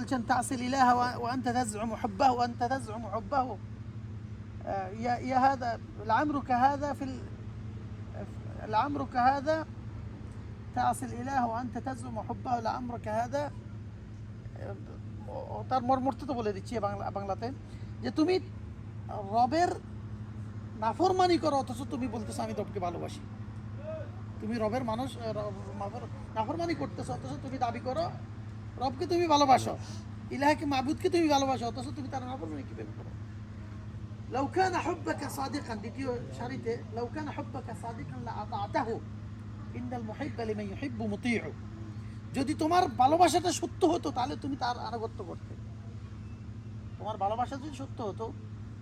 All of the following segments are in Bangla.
বলছেন তাসিল ইলাহা ওয়া আনতা তাজউমু হুব্বাহু ওয়া আনতা তাজউমু হুব্বাহু ইয়া হাযা লা'আমরুকা হাযা ফিল লা'আমরুকা হাযা তাসিল ইলাহা ওয়া আনতা তাজউমু হুব্বাহু লা'আমরুকা হাযা। তার মর্মর্থ তো বলে দিচ্ছি বাংলাতে, যে তুমি রবের নাফরমানি করো অথচ তুমি বলতেছো আমি রবকে ভালোবাসি। তুমি রবের নাফরমানি করতেছো অথচ তুমি দাবি করো রবকে তুমি ভালোবাসো, ইলাহকে মাবুদকে তুমি ভালোবাসো, অথচ তুমি তার নাফরমানি কিভাবে করো? লাউ কানা হুব্বাকা সাদিকান, দ্বিতীয় সারিতে, লাউ কানা হুব্বাকা সাদিকান লা আতাতাহু ইন্নাল মুহিব্বা লিমান ইউহিব্বু মুতিউ। যদি তোমার ভালোবাসাটা সত্য হতো তাহলে তুমি তার আনুগত্য করতে। তোমার ভালোবাসা যদি সত্য হতো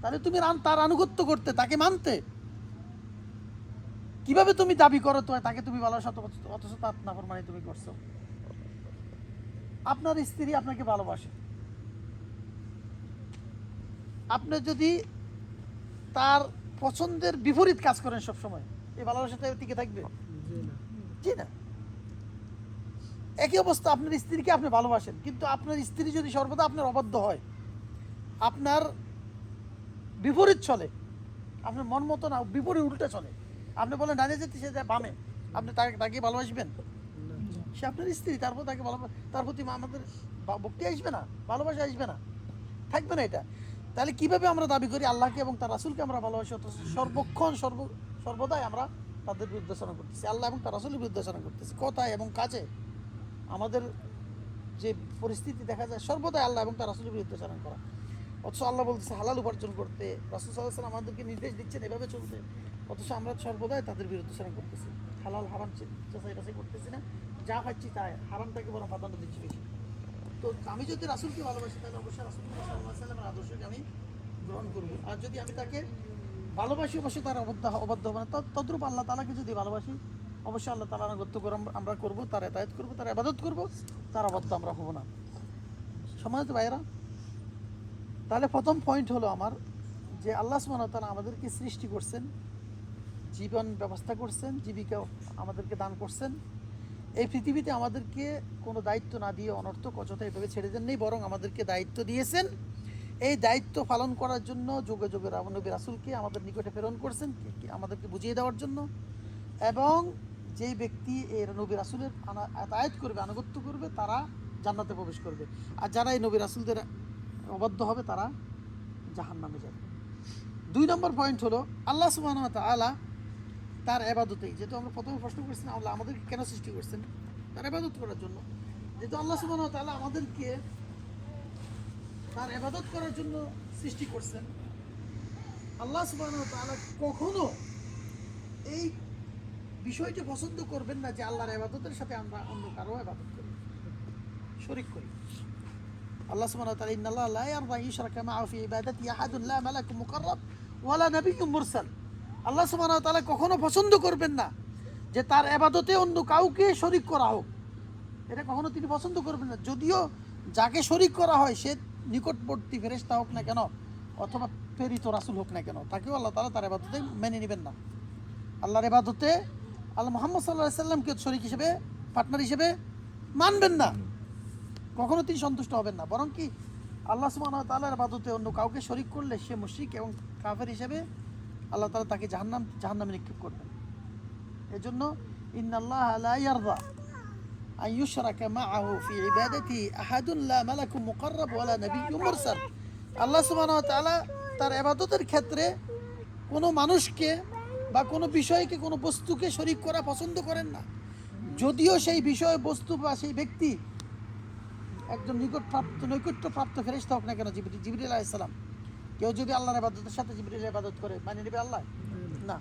তাহলে তুমি তার আনুগত্য করতে, তাকে মানতে। কিভাবে তুমি দাবি করো তাকে তুমি ভালোবাসো অথচ তার নাফরমানি তুমি করছো? আপনার স্ত্রী আপনাকে ভালোবাসে, আপনি যদি তার পছন্দের বিপরীত কাজ করেন সব সময়, এই ভালোবাসাটা টিকে থাকবে? জি না। একই অবস্থা, আপনার স্ত্রীকে আপনি ভালোবাসেন, কিন্তু আপনার স্ত্রী যদি সর্বদা আপনার অবাধ্য হয়, আপনার বিপরীত চলে, আপনার মন মতো না, বিপরীত উল্টা চলে, আপনি বলেন ডানে যেতে সে যায় বামে, আপনি তাকে ভালোবাসবেন? সে আপনার স্ত্রী, তারপর তাকে তার প্রতি আমাদের ভক্তি আসবে না, ভালোবাসা আসবে না, থাকবে না এটা। তাহলে কিভাবে আমরা দাবি করি আল্লাহকে এবং তার রাসূলকে আমরা ভালোবাসি, অথচ সর্বক্ষণ সর্বদাই আমরা তাদের বিরুদ্ধাচরণ করতেছি, আল্লাহ এবং তার রাসূলের বিরুদ্ধাচরণ করতেছি কথায় এবং কাজে। আমাদের যে পরিস্থিতি দেখা যায় সর্বদাই আল্লাহ এবং তার রাসূলের বিরুদ্ধাচরণ করা, অথচ আল্লাহ বলতেছে হালাল উপার্জন করতে, রাসূল সাল্লাল্লাহু আলাইহি ওয়াসাল্লাম আমাদেরকে নির্দেশ দিচ্ছেন এভাবে চলতে, অথচ আমরা সর্বদাই তাদের বিরুদ্ধাচরণ করতেছি। হালাল হারাম যাচাই করতেছি না, যা পাচ্ছি তাই হারামটাকে বরং প্রাধান্য দিচ্ছি বেশি। তো আমি যদি রাসূলকে ভালোবাসি তাহলে অবশ্যই রাসূলুল্লাহ সাল্লাল্লাহু আলাইহি ওয়াসাল্লামের আদর্শকে আমি গ্রহণ করব। আর যদি আমি তাকে ভালোবাসি অবশ্যই তার অবাধ্য হবে না। তদ্রূপ আল্লাহ তাআলাকে যদি ভালোবাসি অবশ্যই আল্লাহ তাআলার আনুগত্য আমরা করব, তার ইতাআত করব, তার ইবাদত করব, তার অবাধ্য আমরা হব না। সম্মানিত ভাইয়েরা, তাহলে প্রথম পয়েন্ট হলো আমার, যে আল্লাহ সুবহানাহু ওয়া তাআলা আমাদেরকে সৃষ্টি করছেন, জীবন ব্যবস্থা করছেন, জীবিকা আমাদেরকে দান করছেন। এই পৃথিবীতে আমাদেরকে কোনো দায়িত্ব না দিয়ে অনর্থক অযথা এভাবে ছেড়ে দেন নেই, বরং আমাদেরকে দায়িত্ব দিয়েছেন। এই দায়িত্ব পালন করার জন্য যুগে যুগে নবী রাসূলকে আমাদের নিকটে প্রেরণ করছেন আমাদেরকে বুঝিয়ে দেওয়ার জন্য। এবং যেই ব্যক্তি এই নবী রাসূলের ইতাআত করবে, আনুগত্য করবে, তারা জান্নাতে প্রবেশ করবে, আর যারা এই নবী রাসূলদের অবাধ্য হবে তারা জাহান্নামে যাবে। 2 নম্বর পয়েন্ট হলো আল্লাহ সুবহানাহু ওয়া তাআলা তার ইবাদতেই, যেহেতু আমরা প্রথমে প্রশ্ন করেছিলাম আল্লাহ আমাদেরকে কেন সৃষ্টি করছেন, তার ইবাদত করার জন্য। যেহেতু আল্লাহ সুবহানাহু ওয়া তাআলা আমাদেরকে তার ইবাদত করার জন্য সৃষ্টি করছেন, আল্লাহ সুবহানাহু ওয়া তাআলা কখনো এই বিষয়টি পছন্দ করবেন না যে আল্লাহর ইবাদতের সাথে আমরা অন্য কারো ইবাদত করি, শরীক করি। আল্লাহ সুবহানাহু ওয়া তাআলা ইন্নাল্লাহা লা ইয়ারদা ইউশরাকা মা'হু ফি ইবাদাতিহি আহাদুন লা মালাকুম মুকাররাব ওয়ালা নাবিয়্যুম মুরসাল। আল্লাহ সুবহানাহু ওয়া তাআলা কখনো পছন্দ করবেন না যে তার ইবাদতে অন্য কাউকে শরীক করা হোক, এটা কখনো তিনি পছন্দ করবেন না। যদিও যাকে শরীক করা হয় সে নিকটবর্তী ফেরেশতা হোক না কেন অথবা প্রেরিত রাসূল হোক না কেন, তাকেও আল্লাহ তাআলা তার ইবাদতে মেনে নেবেন না। আল্লাহর ইবাদতে আল্লাহ মুহাম্মদ সাল্লাল্লাহু আলাইহি ওয়াসাল্লামকে শরীক হিসেবে, পার্টনার হিসেবে মানবেন না, কখনো তিনি সন্তুষ্ট হবেন না। বরং কি আল্লাহ সুবহানাহু ওয়া তাআলার ইবাদতে অন্য কাউকে শরীক করলে সে মুশরিক এবং কাফের হিসেবে আল্লাহ তাআলা তাকে জাহান্নামে নিক্ষেপ করবেন। এজন্য ইন্নাল্লাহা লা ইয়ারদা আন ইউশরাকা মা'হু ফি ইবাদাতিহি আহাদুন লা মালাকুম মুকাররাব ওয়ালা নাবিয়্যুম মুরসাল। আল্লাহ সুবহানাহু ওয়া তাআলা তার ইবাদতের ক্ষেত্রে কোনো মানুষকে বা কোনো বিষয়কে, কোনো বস্তুকে শরীক করা পছন্দ করেন না, যদিও সেই বিষয়, বস্তু বা সেই ব্যক্তি একজন নৈকট্যপ্রাপ্ত ফেরেশতা হোক না কেন, জিবরিল আলাইহিস সালাম। কেউ যদি আল্লাহর ইবাদতের সাথে জিবরিলের ইবাদত করে মানে নেবে আল্লাহ? না।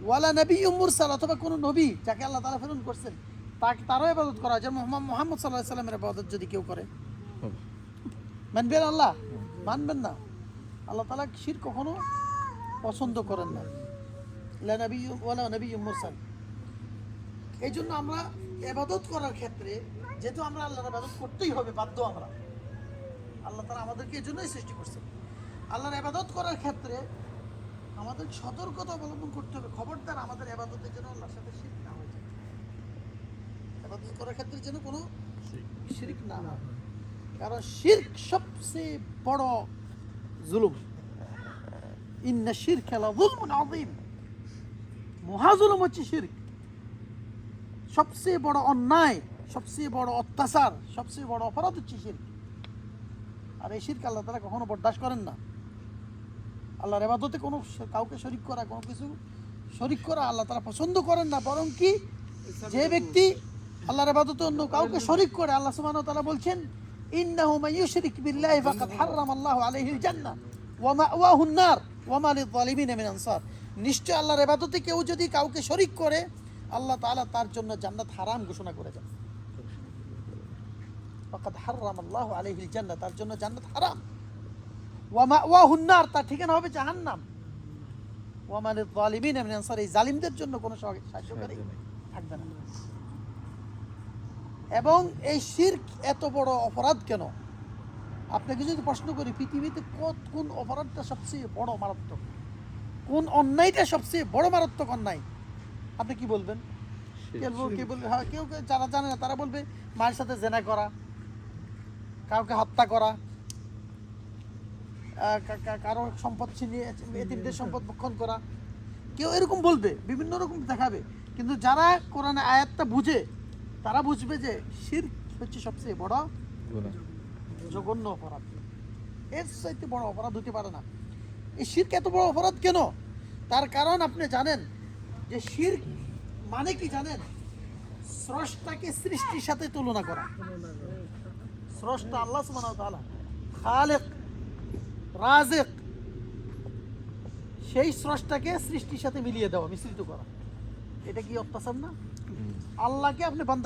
ওয়ালা নাবিয়্যুম মুরসাল, অথবা কোনো নবী যাকে আল্লাহ তাআলা প্রেরণ করছেন তারও ইবাদত করা, যেমন মুহাম্মদ সাল্লাল্লাহু আলাইহি ওয়াসাল্লামের ইবাদত যদি কেউ করে মানবেন আল্লাহ? মানবেন না। আল্লাহ তাআলা শিরক কখনো পছন্দ করেন না। লা নাবিয়্যুম ওয়ালা নাবিয়্যুম মুরসাল। এই জন্য আমরা ইবাদত করার ক্ষেত্রে, যেহেতু আমরা আল্লাহর ইবাদত করতেই হবে, বাধ্য আমরা, আল্লাহ তাআলা আমাদেরকে এই জন্যই সৃষ্টি করছেন। আল্লাহর ইবাদত করার ক্ষেত্রে আমাদের সতর্কতা অবলম্বন করতে হবে, খবরদার আমাদের ইবাদতের জন্য আল্লাহর সাথে শিরক না হয়ে যায়। ইবাদত করার ক্ষেত্রে যেন কোনো শিরক না হয়। কারণ শিরক সবচেয়ে বড় জুলুম। ইন্না শিরকা লাযুলমুন আযীম, মহাজুলুম হচ্ছে শিরক। সবচেয়ে বড় অন্যায়, সবচেয়ে বড় অত্যাচার, সবচেয়ে বড় অপরাধ হচ্ছে শিরক। আর এই শিরক আল্লাহ তাআলা কখনো বরদাস্ত করেন না। আল্লাহর ইবাদতে কোনো কাউকে শরীক করা, কোনো কিছু শরীক করা আল্লাহ তাআলা পছন্দ করেন না। বরং কি, যে ব্যক্তি আল্লাহর ইবাদতে অন্য কাউকে শরীক করে, আল্লাহ সুবহানাহু ওয়া তাআলা বলছেন ইন্নাহু মান ইউশরিক বিল্লাহি ফাকাদ হারামাল্লাহু আলাইহিল জান্নাহ ওয়া মাওয়াহুন নার ওয়া মা লিয-যালিমিন মিন আনসার। নিশ্চয় আল্লাহর ইবাদতে কেউ যদি কাউকে শরীক করে, আল্লাহ তাআলা তার জন্য জান্নাত হারাম ঘোষণা করেছেন। ফাকাদ হারামাল্লাহু আলাইহিল জান্নাহ, তার জন্য জান্নাত হারাম। ওয়া মাওয়াহুন নার, তার ঠিকানা হবে জাহান্নাম। ওয়া মা লিয-যালিমিন মিন আনসার, এই জালিমদের জন্য কোনো সাহায্যকারী থাকবে না। এবং এই শিরক এত বড় অপরাধ কেন? আপনাকে যদি প্রশ্ন করি, পৃথিবীতে কোন অপরাধটা সবচেয়ে বড় মারাত্মক, কোন অন্যায়টা সবচেয়ে বড় মারাত্মক অন্যায়, আপনি কি বলবেন? কেউ যারা জানে না তারা বলবে মায়ের সাথে জেনা করা, কাউকে হত্যা করা, কারো সম্পদ ছিনিয়ে এতিমদের সম্পদ ভক্ষণ করা। কেউ এরকম বলবে, বিভিন্ন রকম দেখাবে। কিন্তু যারা কোরআন আয়াতটা বুঝে, তারা বুঝবে যে শিরক হচ্ছে সবচেয়ে বড় জঘন্য অপরাধ। এর চাইতে বড় অপরাধ হতে পারে না। এই শিরক এত বড় অপরাধ কেন? তার কারণ আপনি জানেন যে শিরক মানে কি জানেন? স্রষ্টাকে সৃষ্টির সাথে তুলনা করা। স্রষ্টা আল্লাহ সুবহানাহু ওয়া তাআলা, খালিক, রাজিক, সেই স্রষ্টাকে সৃষ্টির সাথে মিলিয়ে দেওয়া, মিশ্রিত করা। এটা কি অত্যাচার না? আল্লাহকে আপনি বান্দা